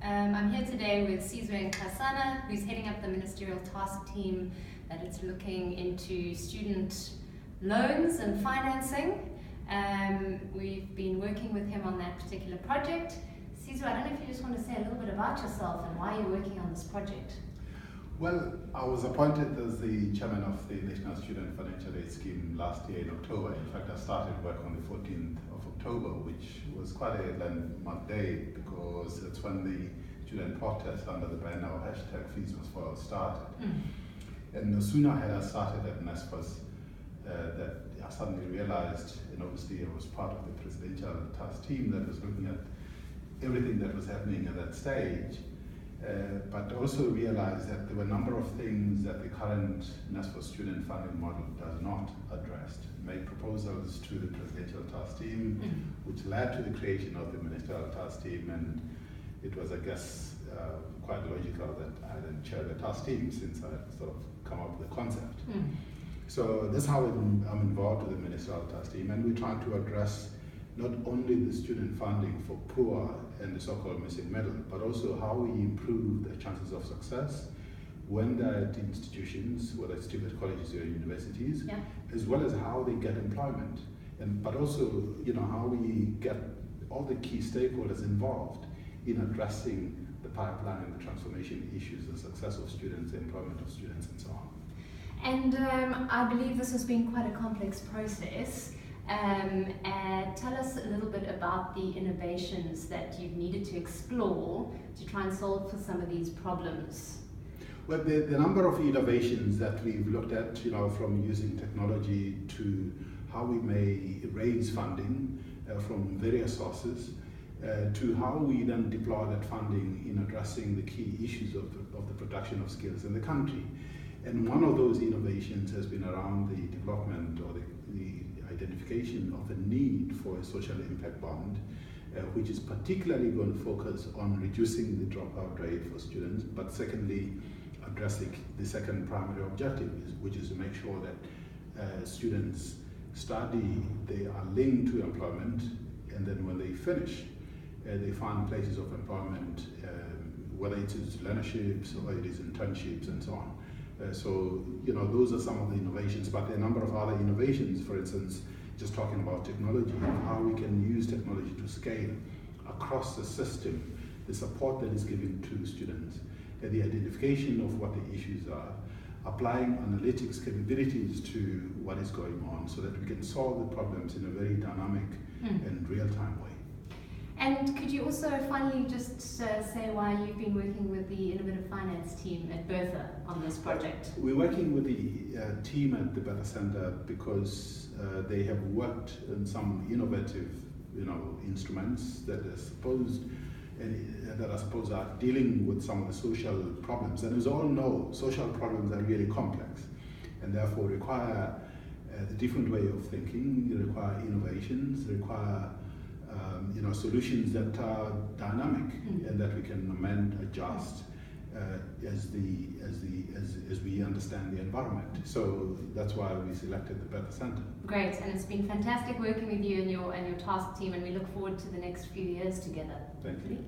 I'm here today with Sizwe Nxasana, who's heading up the ministerial task team that is looking into student loans and financing. We've been working with him on that particular project. Sizwe, I don't know if you just want to say a little bit about yourself and why you're working on this project. Well, I was appointed as the chairman of the National Student Financial Aid Scheme last year in October. In fact, I started work on the 14th of October, which was quite a landmark day because it's when the student protest under the banner of #Fees Must Fall started. And no sooner had I started at NSFAS that I suddenly realized, and obviously I was part of the presidential task team that was looking at everything that was happening at that stage, but also realized that there were a number of things that the current NSFAS student funding model does not address. Made proposals to the presidential task team, which led to the creation of the ministerial task team, and it was, I guess, quite logical that I then chair the task team since I sort of come up with the concept. So that's how I'm involved with the ministerial task team, and we're trying to address not only the student funding for poor and the so-called missing middle, but also how we improve the chances of success when they're at institutions, whether it's different colleges or universities, as well as how they get employment, but also, how we get all the key stakeholders involved in addressing the pipeline and the transformation issues, the success of students, the employment of students, and so on. And I believe this has been quite a complex process. Tell us a little bit about the innovations that you've needed to explore to try and solve for some of these problems. Well, the number of innovations that we've looked at, from using technology to how we may raise funding from various sources, to how we then deploy that funding in addressing the key issues of the production of skills in the country. And one of those innovations has been around the development or the identification of a need for a social impact bond, which is particularly going to focus on reducing the dropout rate for students, but secondly, addressing the second primary objective, which is to make sure that students study, they are linked to employment, and then when they finish, they find places of employment, whether it is learnerships or it is internships and so on. So, those are some of the innovations, but there are a number of other innovations, for instance, just talking about technology, how we can use technology to scale across the system, the support that is given to students, the identification of what the issues are, applying analytics capabilities to what is going on so that we can solve the problems in a very dynamic and real-time way. And could you also finally just say why you've been working with the Innovative Finance team at Bertha on this project? We're working with the team at the Bertha Centre because they have worked on some innovative, instruments that are supposed are dealing with some of the social problems. And as all know, social problems are really complex and therefore require a different way of thinking. They require innovations, they require solutions that are dynamic and that we can amend, adjust as we understand the environment. So that's why we selected the Bertha Centre. Great, and it's been fantastic working with you and your task team, and we look forward to the next few years together. Thank you.